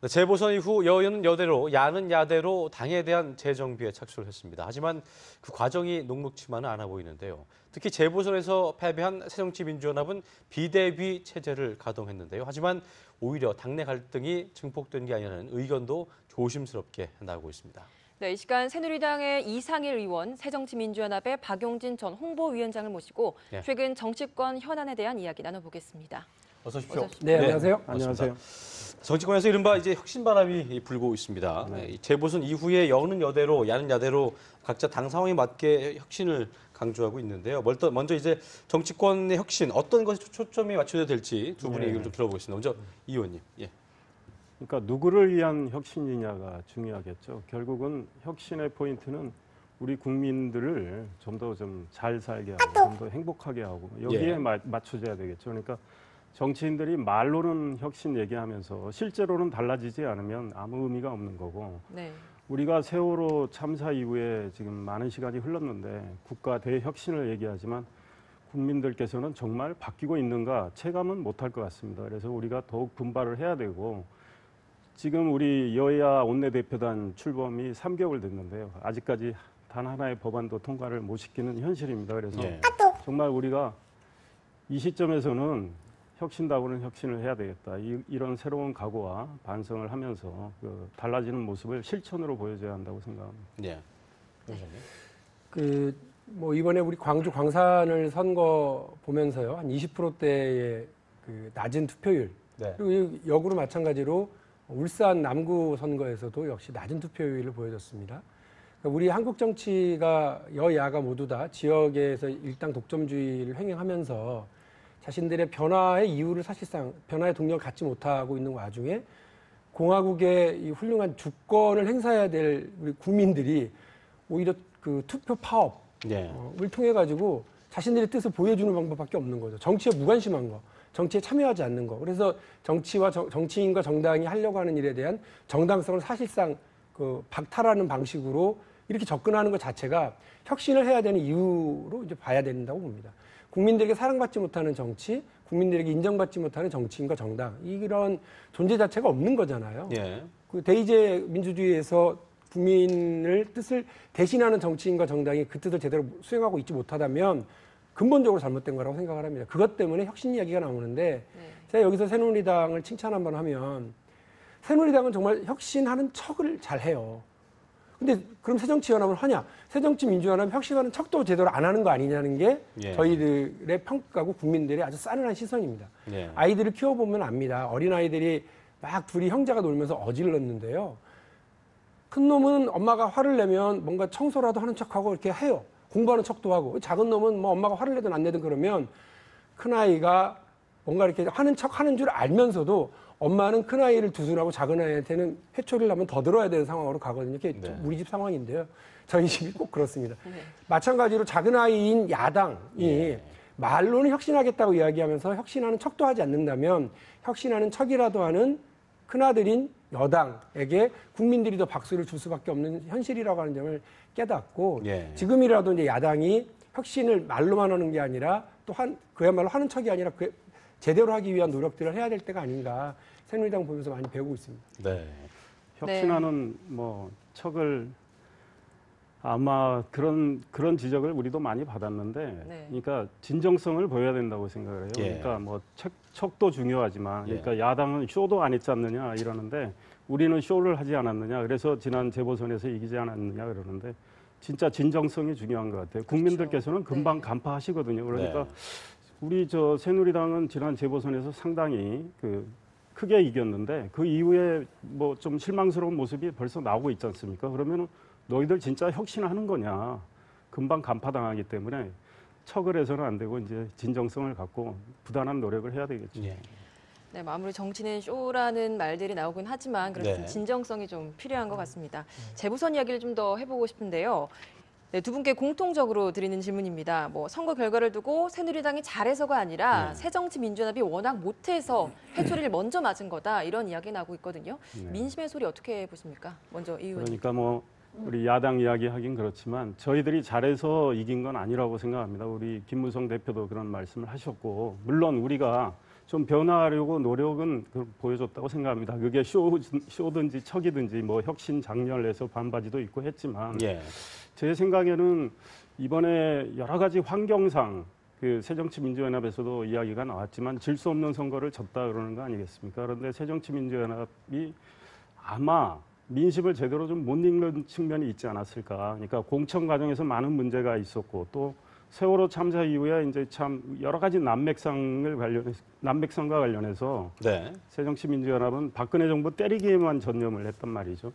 재보선 이후 여야는 여대로, 야는 야대로 당에 대한 재정비에 착수를 했습니다. 하지만 그 과정이 녹록치만은 않아 보이는데요. 특히 재보선에서 패배한 새정치민주연합은 비대위 체제를 가동했는데요. 하지만 오히려 당내 갈등이 증폭된 게 아니라는 의견도 조심스럽게 나오고 있습니다. 네, 이 시간 새누리당의 이상일 의원, 새정치민주연합의 박용진 전 홍보위원장을 모시고 최근 정치권 현안에 대한 이야기 나눠보겠습니다. 어서 오십시오. 네, 안녕하세요. 안녕하세요. 정치권에서 이른바 이제 혁신바람이 불고 있습니다. 네. 재보선 이후에 여는 여대로, 야는 야대로 각자 당 상황에 맞게 혁신을 강조하고 있는데요. 먼저 이제 정치권의 혁신 어떤 것에 초점이 맞춰야 될지 두 분의 얘기를 좀 들어보겠습니다. 먼저 이 의원님. 예. 그러니까 누구를 위한 혁신이냐가 중요하겠죠. 결국은 혁신의 포인트는 우리 국민들을 좀 더 좀 잘 살게 하고 좀 더 행복하게 하고 여기에 맞춰져야 되겠죠. 그러니까 정치인들이 말로는 혁신 얘기하면서 실제로는 달라지지 않으면 아무 의미가 없는 거고 우리가 세월호 참사 이후에 지금 많은 시간이 흘렀는데 국가 대혁신을 얘기하지만 국민들께서는 정말 바뀌고 있는가 체감은 못할 것 같습니다. 그래서 우리가 더욱 분발을 해야 되고 지금 우리 여야 원내대표단 출범이 3개월 됐는데요. 아직까지 단 하나의 법안도 통과를 못 시키는 현실입니다. 그래서 정말 우리가 이 시점에서는 혁신다고는 혁신을 해야 되겠다. 이런 새로운 각오와 반성을 하면서 그 달라지는 모습을 실천으로 보여줘야 한다고 생각합니다. 네. 뭐 이번에 우리 광주 광산을 선거 보면서요, 한 20%대의 그 낮은 투표율. 그리고 역으로 마찬가지로 울산 남구 선거에서도 역시 낮은 투표율을 보여줬습니다. 그러니까 우리 한국 정치가 여야가 모두 다 지역에서 일당 독점주의를 횡행하면서 자신들의 변화의 이유를 사실상 변화의 동력을 갖지 못하고 있는 와중에 공화국의 이 훌륭한 주권을 행사해야 될 우리 국민들이 오히려 그 투표 파업을 통해 가지고 자신들의 뜻을 보여주는 방법밖에 없는 거죠. 정치에 무관심한 거, 정치에 참여하지 않는 거. 그래서 정치와 정치인과 정당이 하려고 하는 일에 대한 정당성을 사실상 그 박탈하는 방식으로 이렇게 접근하는 것 자체가 혁신을 해야 되는 이유로 이제 봐야 된다고 봅니다. 국민들에게 사랑받지 못하는 정치, 국민들에게 인정받지 못하는 정치인과 정당, 이런 존재 자체가 없는 거잖아요. 그 대의제 민주주의에서 국민을 뜻을 대신하는 정치인과 정당이 그 뜻을 제대로 수행하고 있지 못하다면 근본적으로 잘못된 거라고 생각을 합니다. 그것 때문에 혁신 이야기가 나오는데 제가 여기서 새누리당을 칭찬 한번 하면 새누리당은 정말 혁신하는 척을 잘해요. 근데 그럼 새정치연합은 하냐? 새정치민주연합은 혁신하는 척도 제대로 안 하는 거 아니냐는 게 저희들의 평가고 국민들의 아주 싸늘한 시선입니다. 아이들을 키워보면 압니다. 어린아이들이 막 둘이 형제가 놀면서 어질렀는데요. 큰 놈은 엄마가 화를 내면 뭔가 청소라도 하는 척하고 이렇게 해요. 공부하는 척도 하고. 작은 놈은 뭐 엄마가 화를 내든 안 내든 그러면 큰아이가 뭔가 이렇게 하는 척 하는 줄 알면서도 엄마는 큰아이를 두둔하고 작은아이한테는 회초리를 하면 더 들어야 되는 상황으로 가거든요. 이게 우리 집 상황인데요. 저희 집이 꼭 그렇습니다. 마찬가지로 작은아이인 야당이 말로는 혁신하겠다고 이야기하면서 혁신하는 척도 하지 않는다면 혁신하는 척이라도 하는 큰아들인 여당에게 국민들이 더 박수를 줄 수밖에 없는 현실이라고 하는 점을 깨닫고 지금이라도 이제 야당이 혁신을 말로만 하는 게 아니라 또 그야말로 하는 척이 아니라 제대로 하기 위한 노력들을 해야 될 때가 아닌가 새누리당 보면서 많이 배우고 있습니다. 혁신하는 뭐 척을 아마 그런 지적을 우리도 많이 받았는데, 그러니까 진정성을 보여야 된다고 생각을 해요. 그러니까 뭐 척도 중요하지만, 그러니까 야당은 쇼도 안 했지 않느냐 이러는데 우리는 쇼를 하지 않았느냐. 그래서 지난 재보선에서 이기지 않았느냐 그러는데 진짜 진정성이 중요한 것 같아요. 국민들께서는 금방 간파하시거든요. 그러니까. 우리 새누리당은 지난 재보선에서 상당히 크게 이겼는데 그 이후에 뭐 좀 실망스러운 모습이 벌써 나오고 있지 않습니까? 그러면 너희들 진짜 혁신하는 거냐? 금방 간파당하기 때문에 척을 해서는 안 되고 이제 진정성을 갖고 부단한 노력을 해야 되겠죠. 네, 아무리 정치는 쇼라는 말들이 나오긴 하지만 그래도 좀 진정성이 좀 필요한 것 같습니다. 재보선 이야기를 좀 더 해보고 싶은데요. 네, 두 분께 공통적으로 드리는 질문입니다. 뭐 선거 결과를 두고 새누리당이 잘해서가 아니라 새정치민주연합이 워낙 못해서 회초리를 먼저 맞은 거다 이런 이야기 나오고 있거든요. 민심의 소리 어떻게 보십니까? 먼저 이 의원님. 그러니까 뭐 우리 야당 이야기하긴 그렇지만 저희들이 잘해서 이긴 건 아니라고 생각합니다. 우리 김무성 대표도 그런 말씀을 하셨고 물론 우리가 좀 변화하려고 노력은 보여줬다고 생각합니다. 그게 쇼든지 척이든지 뭐 혁신 장렬해서 반바지도 있고 했지만 예. 제 생각에는 이번에 여러 가지 환경상 그 새정치민주연합에서도 이야기가 나왔지만 질 수 없는 선거를 졌다 그러는 거 아니겠습니까? 그런데 새정치민주연합이 아마 민심을 제대로 좀 못 읽는 측면이 있지 않았을까. 그러니까 공천 과정에서 많은 문제가 있었고 또 세월호 참사 이후에 이제 참 여러 가지 난맥상과 관련해서 네. 새정치민주연합은 박근혜 정부 때리기에만 전념을 했단 말이죠.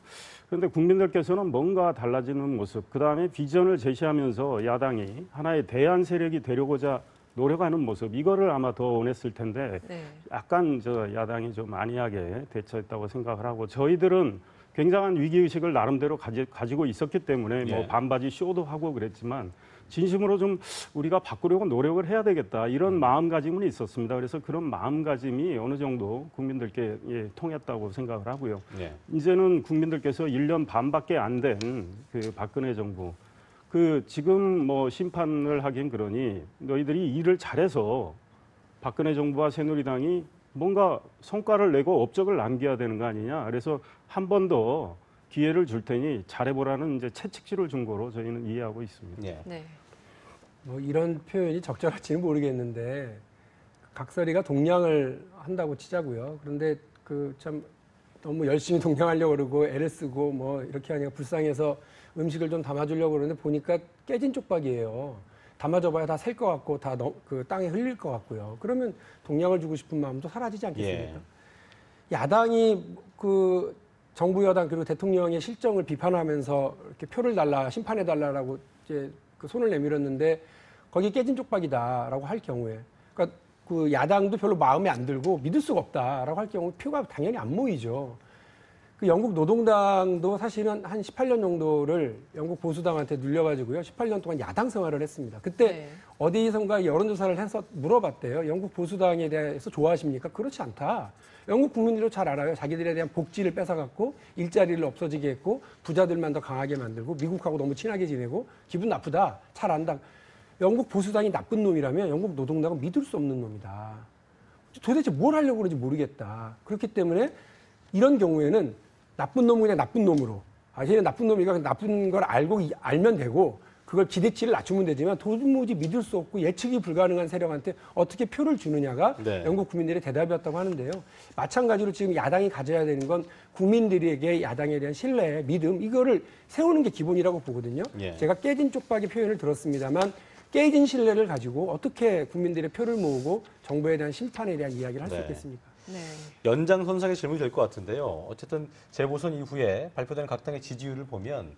그런데 국민들께서는 뭔가 달라지는 모습, 그다음에 비전을 제시하면서 야당이 하나의 대안 세력이 되려고자 노력하는 모습, 이거를 아마 더 원했을 텐데 네. 약간 야당이 좀 안이하게 대처했다고 생각을 하고 저희들은 굉장한 위기의식을 나름대로 가지고 있었기 때문에 뭐 예. 반바지 쇼도 하고 그랬지만 진심으로 좀 우리가 바꾸려고 노력을 해야 되겠다 이런 마음가짐은 있었습니다. 그래서 그런 마음가짐이 어느 정도 국민들께 통했다고 생각을 하고요. 예. 이제는 국민들께서 1년 반밖에 안 된 그 박근혜 정부 그 지금 뭐 심판을 하긴 그러니 너희들이 일을 잘해서 박근혜 정부와 새누리당이 뭔가 성과를 내고 업적을 남겨야 되는 거 아니냐. 그래서 한 번 더 기회를 줄 테니 잘해보라는 이제 채찍질을 준 거로 저희는 이해하고 있습니다. 예. 네. 뭐 이런 표현이 적절할지는 모르겠는데 각설이가 동냥을 한다고 치자고요. 그런데 그 참 너무 열심히 동냥하려고 그러고 애를 쓰고 뭐 이렇게 하니까 불쌍해서 음식을 좀 담아주려고 그러는데 보니까 깨진 쪽박이에요. 담아줘봐야 다 셀 것 같고 다 그 땅에 흘릴 것 같고요. 그러면 동냥을 주고 싶은 마음도 사라지지 않겠습니까? 예. 야당이 그 정부 여당 그리고 대통령의 실정을 비판하면서 이렇게 표를 달라 심판해 달라라고 이제 그 손을 내밀었는데 거기 깨진 쪽박이다라고 할 경우에 그러니까 그 야당도 별로 마음에 안 들고 믿을 수가 없다라고 할 경우 표가 당연히 안 모이죠. 그 영국 노동당도 사실은 한 18년 정도를 영국 보수당한테 눌려가지고요. 18년 동안 야당 생활을 했습니다. 그때 네. 어디선가 여론조사를 해서 물어봤대요. 영국 보수당에 대해서 좋아하십니까? 그렇지 않다. 영국 국민들도 잘 알아요. 자기들에 대한 복지를 뺏어갔고 일자리를 없어지게 했고 부자들만 더 강하게 만들고 미국하고 너무 친하게 지내고 기분 나쁘다. 잘 안다. 영국 보수당이 나쁜 놈이라면 영국 노동당은 믿을 수 없는 놈이다. 도대체 뭘 하려고 그러는지 모르겠다. 그렇기 때문에 이런 경우에는 나쁜 놈은 그냥 나쁜 놈으로. 쟤는 나쁜 놈이니까 나쁜 걸 알면 되고 그걸 기대치를 낮추면 되지만 도무지 믿을 수 없고 예측이 불가능한 세력한테 어떻게 표를 주느냐가 네. 영국 국민들의 대답이었다고 하는데요. 마찬가지로 지금 야당이 가져야 되는 건 국민들에게 야당에 대한 신뢰, 믿음 이거를 세우는 게 기본이라고 보거든요. 예. 제가 깨진 쪽박이 표현을 들었습니다만 깨진 신뢰를 가지고 어떻게 국민들의 표를 모으고 정부에 대한 심판에 대한 이야기를 할 수 네. 있겠습니까? 네. 연장선상의 질문이 될 것 같은데요. 어쨌든 재보선 이후에 발표된 각 당의 지지율을 보면